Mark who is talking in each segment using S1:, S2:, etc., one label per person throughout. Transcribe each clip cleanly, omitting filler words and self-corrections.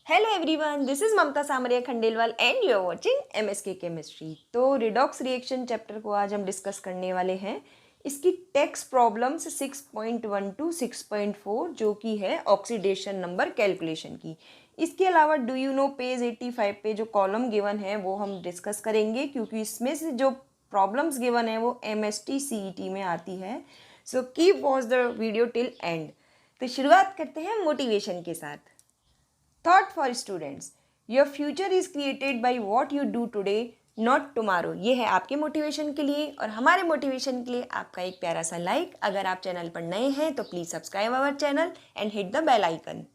S1: Hello everyone, this is Mamta Samaria Khandelwal and you are watching MSK chemistry. तो redox reaction chapter को आज हम discuss करने वाले हैं। इसकी टेक्स्ट प्रॉब्लम्स 6.1 टू 6.4 जो कि है ऑक्सीडेशन नंबर कैलकुलेशन की। इसके अलावा डू यू नो पेज 85 पे जो कॉलम गिवन है वो हम डिस्कस करेंगे, क्योंकि इसमें से जो प्रॉब्लम्स गिवन है वो एमएसटी सीईटी में आती है। So keep watch the video till and. तो शुरुआत करते हैं मोटिवेशन के साथ। Thought for students, your future is created by what you do today not tomorrow. ये है आपके मोटिवेशन के लिए, और हमारे मोटिवेशन के लिए आपका एक प्यारा सा लाइक। अगर आप चैनल पर नए हैं तो please subscribe our channel and hit the bell icon.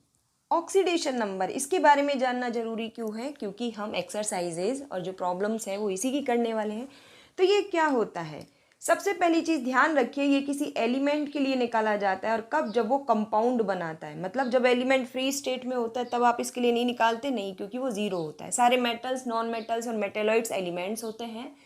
S1: Oxidation number, इसके बारे में जानना जरूरी क्यों है? क्योंकि हम एक्सरसाइजेज और जो प्रॉब्लम्स हैं वो इसी की करने वाले हैं। तो ये क्या होता है? सबसे पहली चीज़ ध्यान रखिए, ये किसी एलिमेंट के लिए निकाला जाता है। और कब? जब वो कंपाउंड बनाता है। मतलब जब एलिमेंट फ्री स्टेट में होता है तब आप इसके लिए नहीं निकालते, नहीं, क्योंकि वो ज़ीरो होता है। सारे मेटल्स, नॉन मेटल्स और मेटेलॉइड्स एलिमेंट्स होते हैं।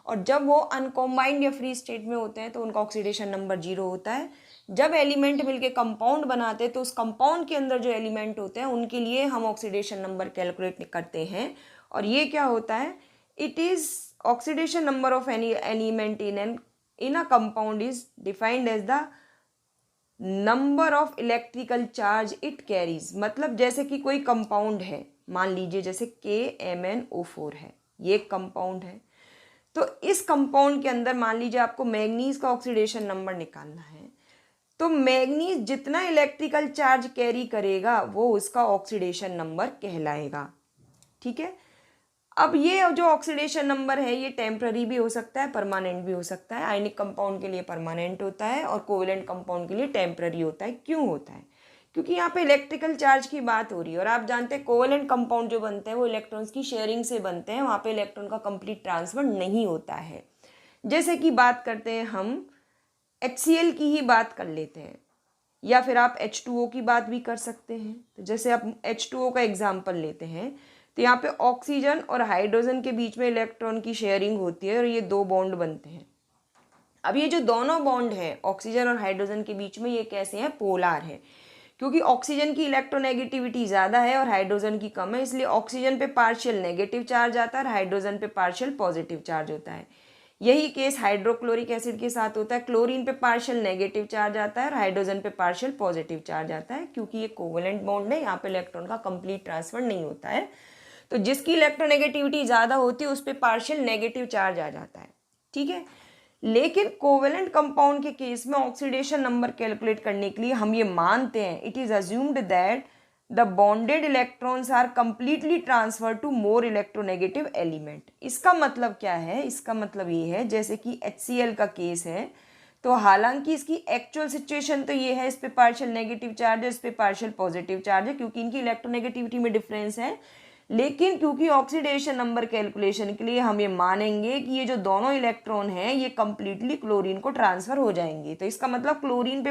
S1: और जब वो अनकॉम्बाइंड या फ्री स्टेट में होते हैं तो उनका ऑक्सीडेशन नंबर 0 होता है। जब एलिमेंट मिलके कंपाउंड बनाते हैं तो उस कंपाउंड के अंदर जो एलिमेंट होते हैं उनके लिए हम ऑक्सीडेशन नंबर कैलकुलेट करते हैं। और ये क्या होता है? It is oxidation number of any element in a compound is defined as the number of electrical charge it carries. मतलब जैसे कि कोई कंपाउंड है, मान लीजिए जैसे KMnO4 है, ये एक कंपाउंड है। तो इस कंपाउंड के अंदर मान लीजिए आपको मैग्नीज का ऑक्सीडेशन नंबर निकालना है। तो मैग्नीज जितना इलेक्ट्रिकल चार्ज कैरी करेगा वो उसका ऑक्सीडेशन नंबर कहलाएगा। ठीक है। अब ये जो ऑक्सीडेशन नंबर है ये टेम्पररी भी हो सकता है, परमानेंट भी हो सकता है। आयनिक कंपाउंड के लिए परमानेंट होता है और कोवेलेंट कंपाउंड के लिए टेम्पररी होता है। क्यों होता है? क्योंकि यहाँ पे इलेक्ट्रिकल चार्ज की बात हो रही है, और आप जानते हैं कोवेलेंट कंपाउंड जो बनते हैं वो इलेक्ट्रॉन्स की शेयरिंग से बनते हैं। वहाँ पे इलेक्ट्रॉन का कंप्लीट ट्रांसफर नहीं होता है। जैसे कि बात करते हैं हम HCl की ही बात कर लेते हैं, या फिर आप H2O की बात भी कर सकते हैं। तो जैसे आप H2O का एग्जाम्पल लेते हैं तो यहाँ पे ऑक्सीजन और हाइड्रोजन के बीच में इलेक्ट्रॉन की शेयरिंग होती है और ये दो बॉन्ड बनते हैं। अब ये जो दोनों बॉन्ड हैं ऑक्सीजन और हाइड्रोजन के बीच में, ये कैसे हैं? पोलार है। क्योंकि ऑक्सीजन की इलेक्ट्रोनेगेटिविटी ज़्यादा है और हाइड्रोजन की कम है, इसलिए ऑक्सीजन पे पार्शियल नेगेटिव चार्ज आता है और हाइड्रोजन पे पार्शियल पॉजिटिव चार्ज होता है। यही केस हाइड्रोक्लोरिक एसिड के साथ होता है। क्लोरीन पे पार्शियल नेगेटिव चार्ज आता है और हाइड्रोजन पे पार्शियल पॉजिटिव चार्ज आता है, क्योंकि ये कोवेलेंट बॉन्ड है। यहाँ पे इलेक्ट्रॉन का कंप्लीट ट्रांसफर नहीं होता है। तो जिसकी इलेक्ट्रोनेगेटिविटी ज़्यादा होती है उस पर पार्शियल नेगेटिव चार्ज आ जाता है। ठीक है। लेकिन कोवेलेंट कंपाउंड के केस में ऑक्सीडेशन नंबर कैलकुलेट करने के लिए हम ये मानते हैं, it is assumed that the bonded electrons are completely transferred to more electronegative element. इसका मतलब क्या है? इसका मतलब ये है जैसे कि HCl का केस है, तो हालांकि इसकी एक्चुअल सिचुएशन तो ये है, इस पे पार्शियल नेगेटिव चार्ज है, इस पे पार्शियल पॉजिटिव चार्ज है, क्योंकि इनकी इलेक्ट्रोनेगेटिविटी में डिफरेंस है। लेकिन क्योंकि ऑक्सीडेशन नंबर कैलकुलेशन के लिए हम ये मानेंगे कि ये जो दोनों इलेक्ट्रॉन हैं ये कंप्लीटली क्लोरीन को ट्रांसफर हो जाएंगे, तो इसका मतलब क्लोरीन पे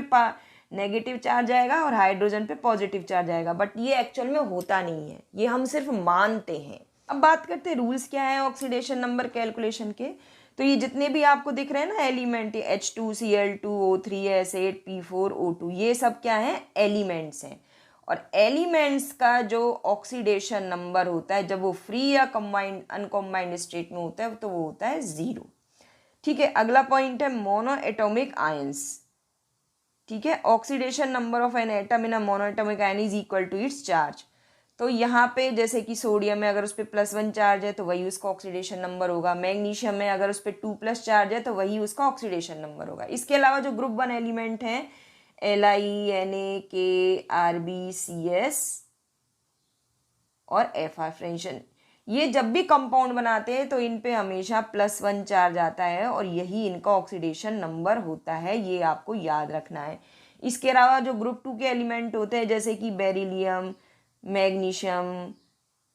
S1: नेगेटिव चार्ज आएगा और हाइड्रोजन पे पॉजिटिव चार्ज आएगा। बट ये एक्चुअल में होता नहीं है, ये हम सिर्फ मानते हैं। अब बात करते हैं रूल्स क्या है ऑक्सीडेशन नंबर कैलकुलेशन के। तो ये जितने भी आपको दिख रहे हैं ना एलिमेंट, H2Cl2O3S8P4O2, ये सब क्या है? एलिमेंट्स हैं। और एलिमेंट्स का जो ऑक्सीडेशन नंबर होता है जब वो फ्री या कंबाइंड अनकंबाइंड स्टेट में होता है तो वो होता है 0। ठीक है। अगला पॉइंट है मोनो एटॉमिक आयंस। ठीक है। Oxidation number of an atom in a monoatomic ion is equal to its charge. तो यहाँ पे जैसे कि सोडियम है, अगर उस पर +1 चार्ज है तो वही उसका ऑक्सीडेशन नंबर होगा। मैग्नीशियम है, अगर उस पर 2+ चार्ज है तो वही उसका ऑक्सीडेशन नंबर होगा। इसके अलावा जो ग्रुप 1 एलिमेंट हैं Li, Na, K, Rb, Cs और Fr फ्रेंशन, ये जब भी कंपाउंड बनाते हैं तो इन पे हमेशा +1 चार्ज आता है और यही इनका ऑक्सीडेशन नंबर होता है। ये आपको याद रखना है। इसके अलावा जो ग्रुप 2 के एलिमेंट होते हैं जैसे कि beryllium, magnesium,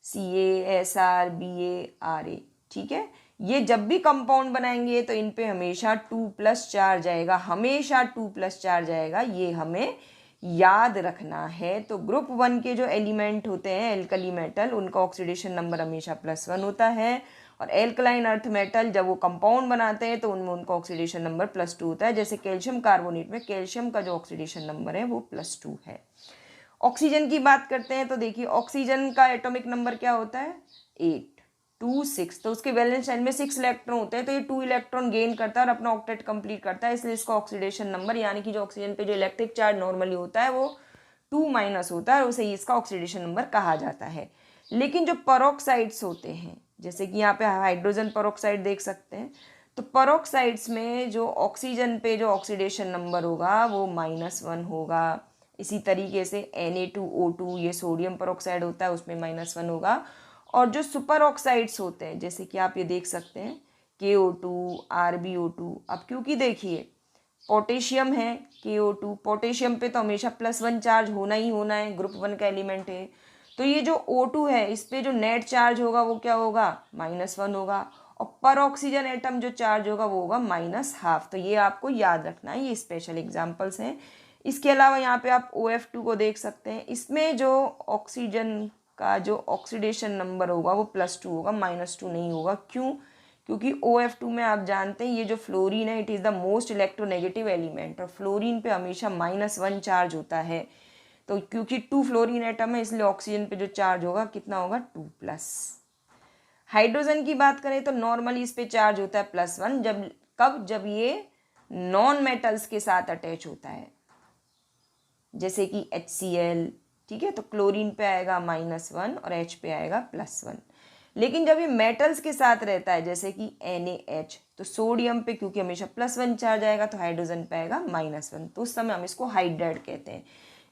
S1: Ca, Sr, Ba, Ra, ठीक है, ये जब भी कंपाउंड बनाएंगे तो इन पे हमेशा 2+ चार्ज आएगा, हमेशा 2+ चार्ज आएगा, ये हमें याद रखना है। तो ग्रुप 1 के जो एलिमेंट होते हैं एल्कली मेटल, उनका ऑक्सीडेशन नंबर हमेशा +1 होता है। और एल्कलाइन अर्थ मेटल जब वो कंपाउंड बनाते हैं तो उनमें उनका ऑक्सीडेशन नंबर +2 होता है। जैसे कैल्शियम कार्बोनेट में कैल्शियम का जो ऑक्सीडेशन नंबर है वो +2 है। ऑक्सीजन की बात करते हैं तो देखिए ऑक्सीजन का एटॉमिक नंबर क्या होता है 8 2 6, तो उसके वैलेंस शेल में 6 इलेक्ट्रॉन होते हैं, तो ये 2 इलेक्ट्रॉन गेन करता है और अपना ऑक्टेट कंप्लीट करता है, इसलिए इसका ऑक्सीडेशन नंबर यानी कि जो ऑक्सीजन पे जो इलेक्ट्रिक चार्ज नॉर्मली होता है वो 2- होता है और उसे इसका ऑक्सीडेशन नंबर कहा जाता है। लेकिन जो पेरोक्साइड्स होते हैं, जैसे कि यहाँ पे हाइड्रोजन पेरोक्साइड देख सकते हैं, तो पेरोक्साइड्स में जो ऑक्सीजन पे जो ऑक्सीडेशन नंबर होगा वो -1 होगा। इसी तरीके से Na2O2 ये सोडियम पेरोक्साइड होता है, उसमें -1 होगा। और जो सुपर ऑक्साइड्स होते हैं, जैसे कि आप ये देख सकते हैं KO2 RbO2, अब क्योंकि देखिए पोटेशियम है KO2, पोटेशियम पे तो हमेशा +1 चार्ज होना ही होना है, ग्रुप 1 का एलिमेंट है। तो ये जो O2 है इस पे जो नेट चार्ज होगा वो क्या होगा -1 होगा, और पर ऑक्सीजन एटम जो चार्ज होगा वो होगा -1/2। तो ये आपको याद रखना है, ये स्पेशल एग्जाम्पल्स हैं। इसके अलावा यहाँ पे आप OF2 को देख सकते हैं, इसमें जो ऑक्सीजन का जो ऑक्सीडेशन नंबर होगा वो +2 होगा, -2 नहीं होगा। क्यों? क्योंकि OF2 में आप जानते हैं ये जो फ्लोरीन है it is the most electronegative element, और फ्लोरीन पे हमेशा -1 चार्ज होता है। तो क्योंकि 2 फ्लोरीन एटम है इसलिए ऑक्सीजन पे जो चार्ज होगा कितना होगा 2+। हाइड्रोजन की बात करें तो नॉर्मली इस पे चार्ज होता है +1, जब ये नॉन मेटल्स के साथ अटैच होता है, जैसे कि HCl, ठीक है, तो क्लोरीन पे आएगा -1 और H पे आएगा +1। लेकिन जब ये मेटल्स के साथ रहता है जैसे कि NaH, तो सोडियम पे क्योंकि हमेशा +1 चार्ज आएगा तो हाइड्रोजन पे आएगा -1, तो उस समय हम इसको हाइड्राइड कहते हैं।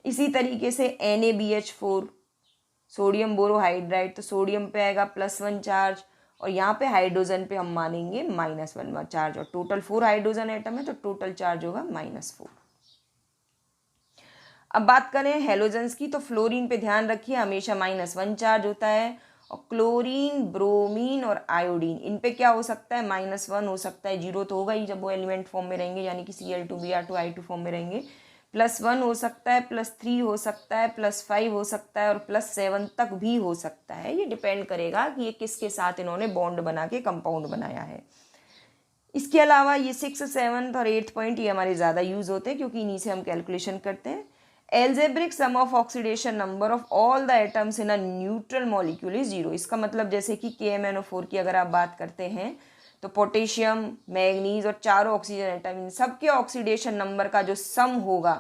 S1: इसी तरीके से NaBH4 सोडियम बोरोहाइड्राइड, तो सोडियम पे आएगा +1 चार्ज और यहाँ पे हाइड्रोजन पे हम मानेंगे -1 चार्ज, और टोटल 4 हाइड्रोजन एटम है तो टोटल चार्ज होगा -4। अब बात करें हेलोजन्स की, तो फ्लोरीन पे ध्यान रखिए हमेशा -1 चार्ज होता है, और क्लोरीन ब्रोमीन और आयोडीन इन पे क्या हो सकता है -1 हो सकता है, 0 तो होगा ही जब वो एलिमेंट फॉर्म में रहेंगे, यानी कि Cl2Br2I2 फॉर्म में रहेंगे। +1 हो सकता है, +3 हो सकता है, +5 हो सकता है और +7 तक भी हो सकता है। ये डिपेंड करेगा कि ये किसके साथ इन्होंने बॉन्ड बना के कंपाउंड बनाया है। इसके अलावा ये 6, 7 और 8 पॉइंट ये हमारे ज़्यादा यूज़ होते हैं क्योंकि इन्हीं से हम कैलकुलेशन करते हैं। Algebraic sum of oxidation number of all the atoms in a neutral molecule is 0। इसका मतलब जैसे कि KMnO4 की अगर आप बात करते हैं तो पोटेशियम, मैग्नीज और चारों ऑक्सीजन एटम इन सबके ऑक्सीडेशन नंबर का जो सम होगा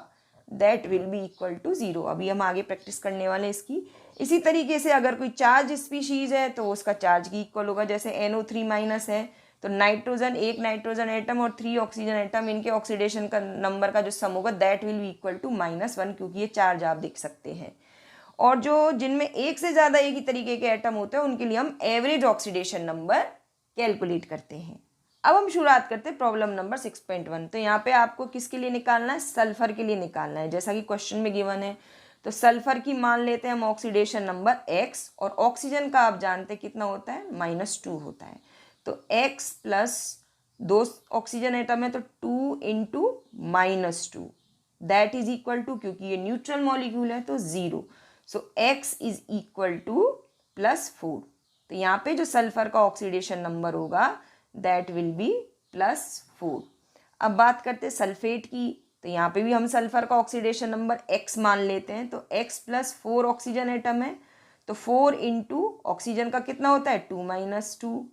S1: that will be equal to 0। अभी हम आगे प्रैक्टिस करने वाले हैं इसकी। इसी तरीके से अगर कोई चार्ज स्पीशीज है तो उसका चार्ज की इक्वल होगा, जैसे NO3- है तो एक नाइट्रोजन एटम और 3 ऑक्सीजन एटम इनके ऑक्सीडेशन का नंबर का जो सम होगा that will be equal to -1, क्योंकि ये चार्ज आप देख सकते हैं। और जो जिनमें एक से ज़्यादा एक ही तरीके के एटम होते हैं उनके लिए हम एवरेज ऑक्सीडेशन नंबर कैलकुलेट करते हैं। अब हम शुरुआत करते हैं प्रॉब्लम नंबर 6.1। तो यहाँ पे आपको किसके लिए निकालना है, सल्फर के लिए निकालना है, जैसा कि क्वेश्चन में गिवन है। तो सल्फर की मान लेते हैं हम ऑक्सीडेशन नंबर X, और ऑक्सीजन का आप जानते हैं कितना होता है -2 होता है। तो X प्लस 2 ऑक्सीजन एटम है तो 2 into -2 that is equal to, क्योंकि ये न्यूट्रल मॉलिक्यूल है तो 0, so X is equal to +4। तो यहाँ पे जो सल्फर का ऑक्सीडेशन नंबर होगा दैट विल बी +4। अब बात करते हैं सल्फेट की, तो यहाँ पे भी हम सल्फर का ऑक्सीडेशन नंबर X मान लेते हैं। तो X प्लस 4 ऑक्सीजन एटम है तो 4 इंटू ऑक्सीजन का कितना होता है 2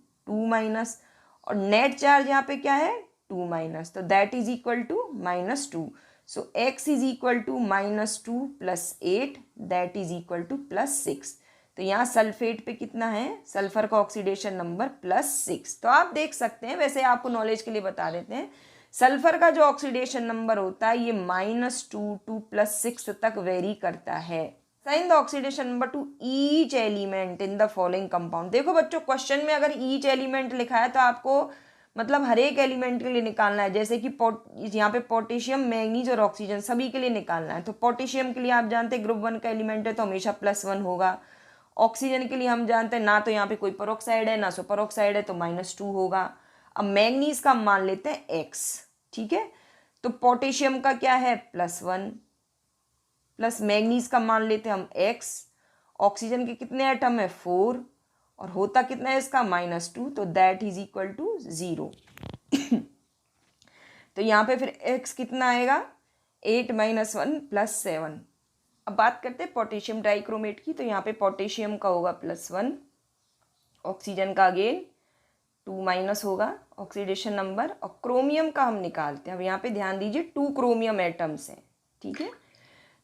S1: और नेट चार्ज यहाँ पे क्या है 2 तो that is equal to -2। So X is equal to -2 + 8 that is equal to +6। तो यहाँ सल्फेट पे कितना है, सल्फर का ऑक्सीडेशन नंबर +6। तो आप देख सकते हैं, वैसे आपको नॉलेज के लिए बता देते हैं, सल्फर का जो ऑक्सीडेशन नंबर होता है ये -2 to +6 तक वेरी करता है। Sign the oxidation number to each element in the following compound. देखो बच्चों क्वेश्चन में अगर ईच एलिमेंट लिखा है तो आपको मतलब हर एक एलिमेंट के लिए निकालना है, जैसे कि यहाँ पे पोटेशियम, मैग्नीज और ऑक्सीजन सभी के लिए निकालना है। तो पोटेशियम के लिए आप जानते हैं ग्रुप 1 का एलिमेंट है तो हमेशा +1 होगा। ऑक्सीजन के लिए हम जानते हैं ना तो यहाँ पे कोई पेरोक्साइड है ना सुपर ऑक्साइड है तो -2 होगा। अब मैग्नीज का मान लेते हैं X, ठीक है। तो पोटेशियम का क्या है +1 प्लस मैग्नीज का मान लेते हैं हम X। ऑक्सीजन के कितने एटम है 4 और होता कितना है इसका -2, तो दैट इज इक्वल टू 0। तो यहाँ पे फिर X कितना आएगा 8 - 1 + 7 अब बात करते हैं पोटेशियम डाइक्रोमेट की। तो यहाँ पे पोटेशियम का होगा +1, ऑक्सीजन का अगेन 2- होगा ऑक्सीडेशन नंबर, और क्रोमियम का हम निकालते हैं। अब यहाँ पे ध्यान दीजिए 2 क्रोमियम एटम्स हैं, ठीक है।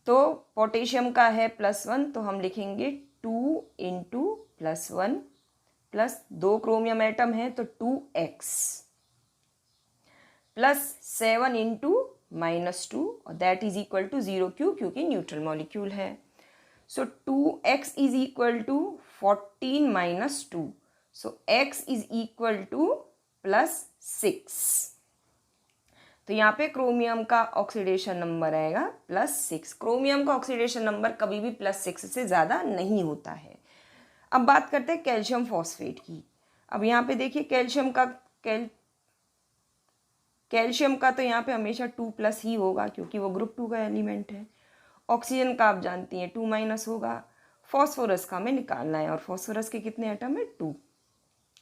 S1: तो पोटेशियम का है +1, तो हम लिखेंगे 2 × +1 प्लस 2 क्रोमियम एटम है तो 2x प्लस 7 × -2 और दैट इज इक्वल टू 0। क्यों? क्योंकि न्यूट्रल मॉलिक्यूल है। So 2x is equal to 14 - 2, so x is equal to +6। तो यहाँ पे क्रोमियम का ऑक्सीडेशन नंबर आएगा +6। क्रोमियम का ऑक्सीडेशन नंबर कभी भी +6 से ज़्यादा नहीं होता है। अब बात करते हैं कैल्शियम फॉस्फेट की। अब यहाँ पे देखिए कैल्शियम का तो यहाँ पे हमेशा 2+ ही होगा क्योंकि वो ग्रुप 2 का एलिमेंट है। ऑक्सीजन का आप जानती हैं 2- होगा। फॉस्फोरस का हमें निकालना है और फॉस्फोरस के कितने एटम है? 2।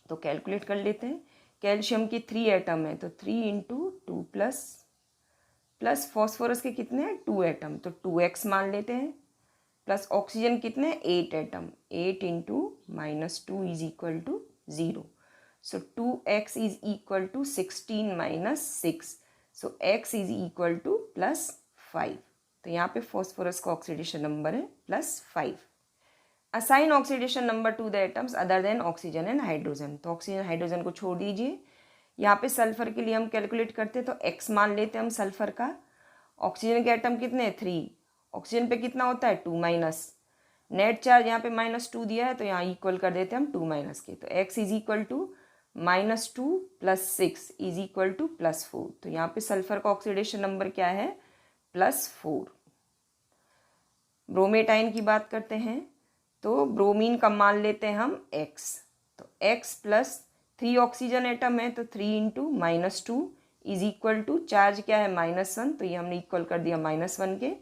S1: तो कैलकुलेट कर लेते हैं। कैल्शियम के 3 एटम है तो 3 × 2+ प्लस फॉस्फोरस के कितने हैं? 2 एटम, तो 2x मान लेते हैं, प्लस ऑक्सीजन कितने? 8 एटम, 8 × -2 is equal to 0। So 2x is equal to 16 - 6, so x is equal to +5। तो यहाँ पे फॉस्फोरस का ऑक्सीडेशन नंबर है +5। Assign oxidation number to the atoms other than oxygen and hydrogen. तो ऑक्सीजन हाइड्रोजन को छोड़ दीजिए। यहाँ पे सल्फर के लिए हम कैलकुलेट करते हैं तो x मान लेते हैं हम सल्फर का। ऑक्सीजन के एटम कितने हैं? 3। ऑक्सीजन पे कितना होता है? 2-। नेट चार्ज यहाँ पे -2 दिया है तो यहाँ इक्वल कर देते हैं हम 2- के। तो x is equal to -2 + 6 is equal to +4। तो यहाँ पे सल्फर का ऑक्सीडेशन नंबर क्या है? +4। ब्रोमेट आयन की बात करते हैं तो ब्रोमीन का मान लेते हैं हम x। तो x प्लस 3 ऑक्सीजन एटम है तो 3 × -2 इज इक्वल टू, चार्ज क्या है? -1, तो ये हमने इक्वल कर दिया -1 के।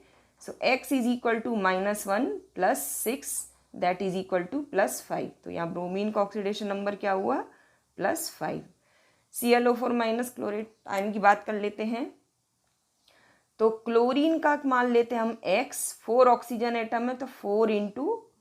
S1: So x is equal to -1 + 6 that is equal to +5। तो यहाँ ब्रोमीन का ऑक्सीडेशन नंबर क्या हुआ? +5। ClO4- क्लोरेट आयन की बात कर लेते हैं तो क्लोरीन का मान लेते हैं हम x। 4 ऑक्सीजन एटम है तो 4 ×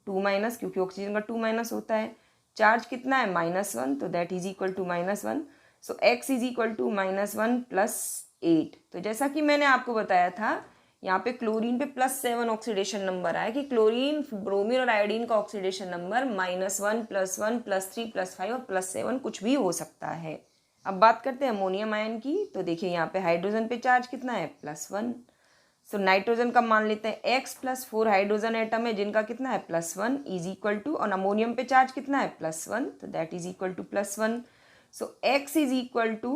S1: 2- क्योंकि ऑक्सीजन का 2- होता है। चार्ज कितना है? -1, तो that is equal to -1। So x is equal to -1 + 8। तो जैसा कि मैंने आपको बताया था यहाँ पे क्लोरीन पे +7 ऑक्सीडेशन नंबर आया कि क्लोरीन, ब्रोमीन और आयोडीन का ऑक्सीडेशन नंबर -1 +1 +3 +5 और +7 कुछ भी हो सकता है। अब बात करते हैं अमोनियम आयन की। तो देखिए यहाँ पे हाइड्रोजन पे चार्ज कितना है? +1। सो नाइट्रोजन का मान लेते हैं x + 4 हाइड्रोजन एटम है जिनका कितना है? +1 इज इक्वल टू, और अमोनियम पे चार्ज कितना है? +1, तो that is equal to +1। So x is equal to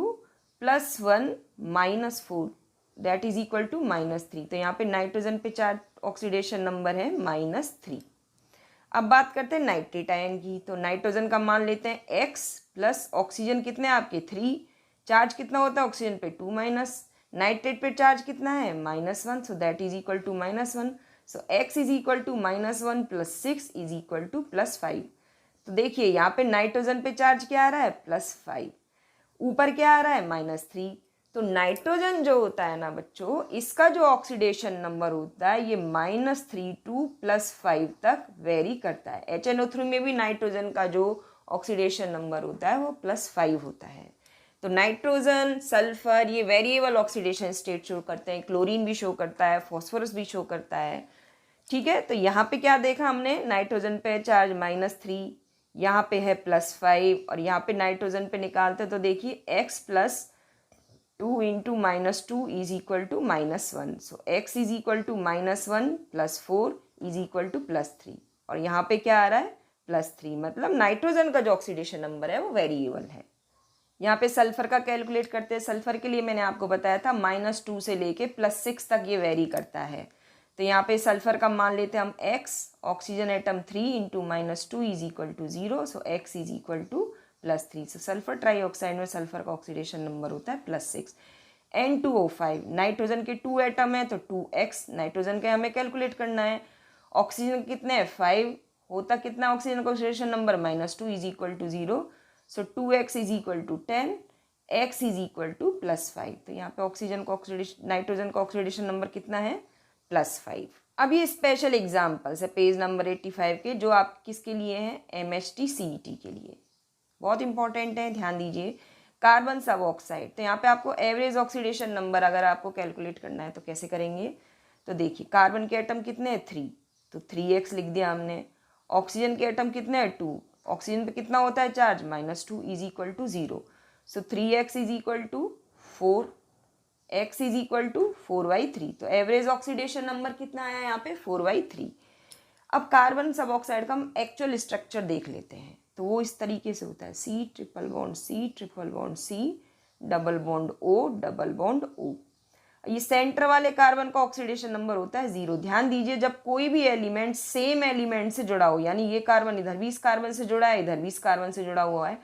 S1: +1 - 4 that is equal to -3। तो यहाँ पे नाइट्रोजन पे चार्ज ऑक्सीडेशन नंबर है -3। अब बात करते हैं नाइट्रेट आयन की। तो नाइट्रोजन का मान लेते हैं x प्लस ऑक्सीजन कितने आपके? 3। चार्ज कितना होता है ऑक्सीजन पे? 2-। नाइट्रेट पे चार्ज कितना है? -1, so that is equal to -1। So x is equal to -1 + 6 is equal to +5। तो देखिए यहाँ पे नाइट्रोजन पे चार्ज क्या आ रहा है? +5। ऊपर क्या आ रहा है? -3। तो नाइट्रोजन जो होता है ना बच्चों, इसका जो ऑक्सीडेशन नंबर होता है ये -3 to +5 तक वेरी करता है। HNO3 में भी नाइट्रोजन का जो ऑक्सीडेशन नंबर होता है वो +5 होता है। तो नाइट्रोजन, सल्फर ये वेरिएबल ऑक्सीडेशन स्टेट शो करते हैं। क्लोरीन भी शो करता है, फॉस्फोरस भी शो करता है, ठीक है। तो यहाँ पे क्या देखा हमने? नाइट्रोजन पे चार्ज -3, यहाँ पे है +5 और यहाँ पे नाइट्रोजन पे निकालते तो देखिए x + 2 × -2 is equal to -1। So x is equal to -1 + 4 is equal to +3 और यहाँ पे क्या आ रहा है? +3। मतलब नाइट्रोजन का जो ऑक्सीडेशन नंबर है वो वेरिएबल है। यहाँ पे सल्फर का कैलकुलेट करते हैं। सल्फर के लिए मैंने आपको बताया था -2 से लेके +6 तक ये वेरी करता है। तो यहाँ पे सल्फर का मान लेते हैं हम x, oxygen atom 3 × -2 is equal to 0, so x is equal to +3। So sulphur trioxide में सल्फर का ऑक्सीडेशन नंबर होता है +6। N2O5 नाइट्रोजन के 2 एटम है तो 2x, नाइट्रोजन के हमें कैलकुलेट करना है। ऑक्सीजन कितने हैं? 5। होता कितना ऑक्सीजन का oxidation number? -2 is equal to 0, so 2x is equal to 10, x is equal to +5। तो यहाँ पे ऑक्सीजन का ऑक्सीडेशन, नाइट्रोजन का ऑक्सीडेशन नंबर कितना है? +5। अब ये स्पेशल एग्जाम्पल्स है पेज नंबर 85 के, जो आप किसके लिए हैं, MHT CET के लिए बहुत इंपॉर्टेंट है, ध्यान दीजिए। कार्बन सब ऑक्साइड, तो यहाँ पे आपको एवरेज ऑक्सीडेशन नंबर अगर आपको कैलकुलेट करना है तो कैसे करेंगे, तो देखिए कार्बन के एटम कितने हैं 3, तो 3x लिख दिया हमने। ऑक्सीजन के एटम कितने हैं 2, ऑक्सीजन पे कितना होता है charge -2 is equal to 0, so 3x is equal to 4, x is equal to 4/3, तो एवरेज ऑक्सीडेशन नंबर कितना आया यहाँ पे 4/3। अब कार्बन सब ऑक्साइड का हम एक्चुअल स्ट्रक्चर देख लेते हैं, तो वो इस तरीके से होता है C triple bond C double bond O double bond O। ये सेंटर वाले कार्बन का ऑक्सीडेशन नंबर होता है 0। ध्यान दीजिए, जब कोई भी एलिमेंट सेम एलिमेंट से जुड़ा हो, यानी ये कार्बन इधर भी इस कार्बन से जुड़ा है, इधर भी इस कार्बन से जुड़ा हुआ है,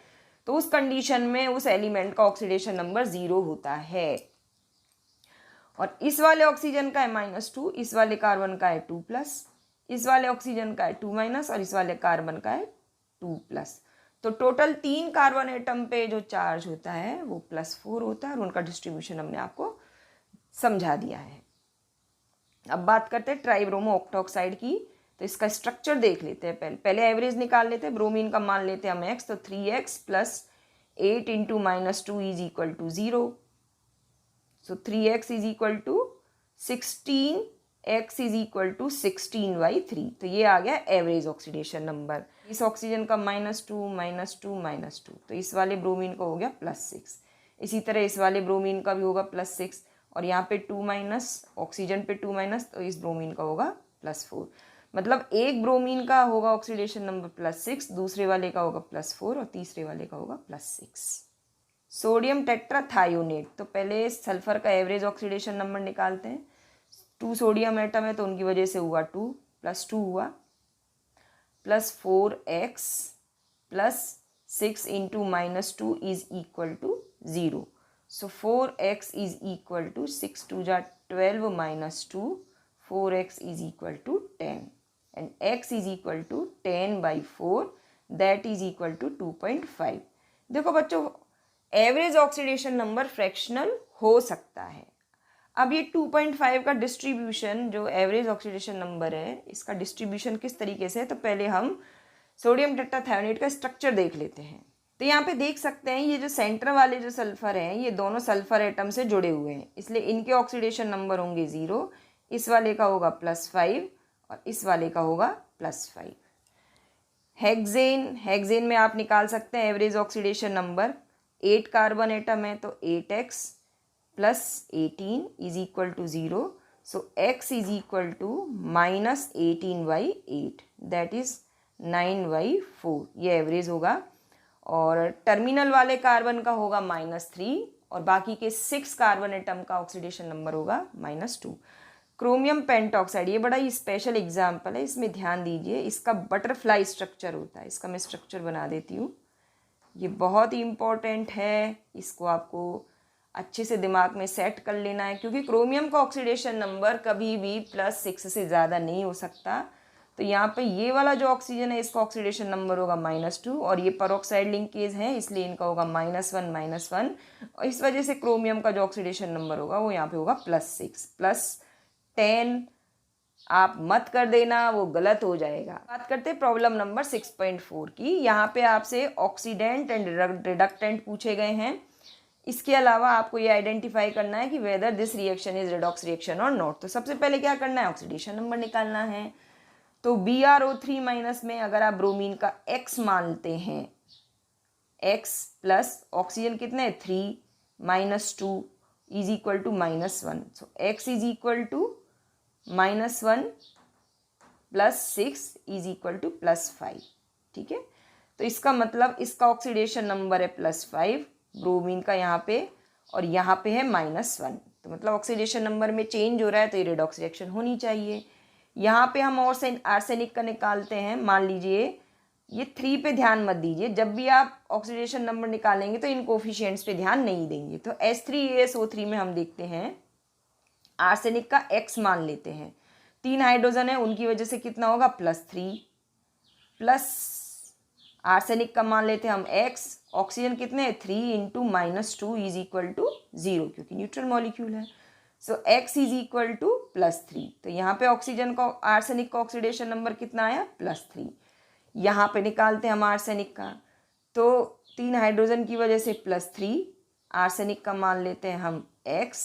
S1: तो उस कंडीशन में उस एलिमेंट का ऑक्सीडेशन नंबर 0 होता है। और इस वाले ऑक्सीजन का है -2, इस वाले कार्बन का है 2+, इस वाले ऑक्सीजन का है 2- और इस वाले कार्बन का है 2+। तो टोटल 3 कार्बन एटम पे जो चार्ज होता है वो +4 होता है, और उनका डिस्ट्रीब्यूशन हमने आपको समझा दिया है। अब बात करते हैं ट्राइब्रोमो ऑक्टोक्साइड की, तो इसका स्ट्रक्चर देख लेते हैं। पहले एवरेज निकाल लेते हैं, ब्रोमीन का मान लेते हैं हम x, तो 3x + 8 × -2 is equal to 0, so 3x is equal to 16, x is equal to 16/3, तो ये आ गया एवरेज ऑक्सीडेशन नंबर। इस ऑक्सीजन का -2, तो इस वाले ब्रोमीन का हो गया +6, इसी तरह इस वाले ब्रोमीन का भी होगा +6, और यहाँ पे 2- ऑक्सीजन पे 2-, तो इस ब्रोमीन का होगा +4। मतलब एक ब्रोमीन का होगा ऑक्सीडेशन नंबर +6, दूसरे वाले का होगा +4, और तीसरे वाले का होगा +6। सोडियम टेट्राथायोनेट, तो पहले सल्फर का एवरेज ऑक्सीडेशन नंबर निकालते हैं। 2 सोडियम एटम है तो उनकी वजह से हुआ 2 + 2 हुआ, +4x + 6 × -2 is equal to 0, so 4x is equal to 6 2 जा 12 - 2, 4x is equal to 10, and x is equal to 10/4, that is equal to 2.5। देखो बच्चों, एवरेज ऑक्सीडेशन नंबर फ्रैक्शनल हो सकता है। अब ये 2.5 का डिस्ट्रीब्यूशन, जो एवरेज ऑक्सीडेशन नंबर है, इसका डिस्ट्रीब्यूशन किस तरीके से है, तो पहले हम सोडियम टेट्राथायोनेट का स्ट्रक्चर देख लेते हैं। तो यहाँ पे देख सकते हैं ये जो सेंटर वाले जो सल्फर हैं, ये दोनों सल्फर एटम से जुड़े हुए हैं, इसलिए इनके ऑक्सीडेशन नंबर होंगे 0, इस वाले का होगा +5 और इस वाले का होगा +5। हेक्सेन में आप निकाल सकते हैं average oxidation number, 8 carbon atom है तो 8x + 18 is equal to 0, so x is equal to -18/8, that is 9/4, ये एवरेज होगा। और टर्मिनल वाले कार्बन का होगा -3, और बाकी के 6 कार्बन एटम का ऑक्सीडेशन नंबर होगा -2। क्रोमियम पेंटॉक्साइड, ये बड़ा ही स्पेशल एग्जाम्पल है, इसमें ध्यान दीजिए, इसका बटरफ्लाई स्ट्रक्चर होता है, इसका मैं स्ट्रक्चर बना देती हूँ। ये बहुत ही इम्पॉर्टेंट है, इसको आपको अच्छे से दिमाग में सेट कर लेना है, क्योंकि क्रोमियम का ऑक्सीडेशन नंबर कभी भी +6 से ज़्यादा नहीं हो सकता। तो यहाँ पे ये वाला जो ऑक्सीजन है, इसका ऑक्सीडेशन नंबर होगा -2, और ये परऑक्साइड लिंकेज है इसलिए इनका होगा -1, और इस वजह से क्रोमियम का जो ऑक्सीडेशन नंबर होगा वो यहाँ पे होगा +6, +10 आप मत कर देना, वो गलत हो जाएगा। बात करते हैं प्रॉब्लम नंबर 6.4 की। यहाँ पे आपसे ऑक्सीडेंट एंड रिडक्टेंट पूछे गए हैं। इसके अलावा आपको ये आइडेंटिफाई करना है कि whether this reaction is redox reaction और नॉट। तो सबसे पहले क्या करना है, ऑक्सीडेशन नंबर निकालना है। तो BrO3- में अगर आप ब्रोमीन का X मानते हैं, X प्लस ऑक्सीजन कितने 3 -2 is equal to -1, so X is equal to -1 + 6 is equal to +5। ठीक है, तो इसका मतलब इसका ऑक्सीडेशन नंबर है +5 ब्रोमीन का यहाँ पे, और यहाँ पे है -1, तो मतलब ऑक्सीडेशन नंबर में चेंज हो रहा है, तो ये रिडॉक्स रिएक्शन होनी चाहिए। यहाँ पे हम और आर्सेनिक का निकालते हैं। मान लीजिए ये 3 पे ध्यान मत दीजिए, जब भी आप ऑक्सीडेशन नंबर निकालेंगे तो इन कोफिशिएंट्स पे ध्यान नहीं देंगे। तो H3AsO3 में हम देखते हैं आर्सेनिक का X मान लेते हैं, 3 हाइड्रोजन है उनकी वजह से कितना होगा +3, प्लस आर्सेनिक का मान लेते हैं हम X, ऑक्सीजन कितने 3 × -2 इज इक्वल टू 0, क्योंकि न्यूट्रल मॉलिक्यूल है। सो x इज इक्वल टू +3। तो यहाँ पे ऑक्सीजन का आर्सेनिक का ऑक्सीडेशन नंबर कितना आया +3। यहाँ पे निकालते हैं हम आर्सेनिक का, तो 3 हाइड्रोजन की वजह से +3, आर्सेनिक का मान लेते हैं हम x,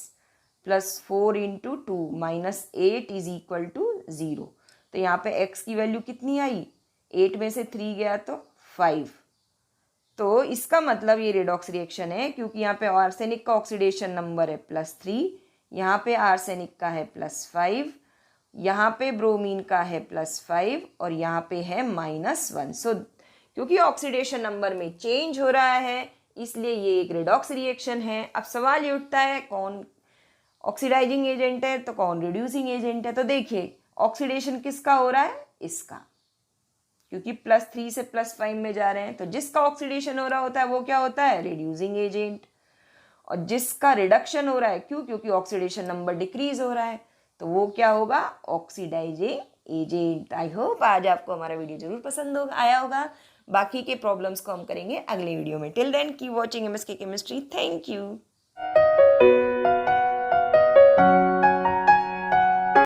S1: +4 × 2 -8 इज इक्वल टू 0। तो यहाँ पे x की वैल्यू कितनी आई, 8 में से 3 गया तो 5। तो इसका मतलब ये रिडॉक्स रिएक्शन है, क्योंकि यहाँ पे आर्सेनिक का ऑक्सीडेशन नंबर है +3, यहाँ पे आर्सेनिक का है +5, यहाँ पे ब्रोमीन का है +5 और यहाँ पे है -1। सो क्योंकि ऑक्सीडेशन नंबर में चेंज हो रहा है इसलिए ये एक रिडॉक्स रिएक्शन है। अब सवाल ये उठता है कौन ऑक्सीडाइजिंग एजेंट है तो कौन रिड्यूसिंग एजेंट है। तो देखिए ऑक्सीडेशन किसका हो रहा है, इसका, क्योंकि +3 से +5 में जा रहे हैं, तो जिसका ऑक्सीडेशन हो रहा होता है वो क्या होता है, रिड्यूसिंग एजेंट। और जिसका रिडक्शन हो रहा है, क्योंकि ऑक्सीडेशन नंबर डिक्रीज हो रहा है, तो वो क्या होगा, ऑक्सीडाइजिंग एजेंट। आई होप आज आपको हमारा वीडियो जरूर पसंद आया होगा। बाकी के प्रॉब्लम्स को हम करेंगे अगले वीडियो में। Till then keep watching MSK chemistry. Thank you.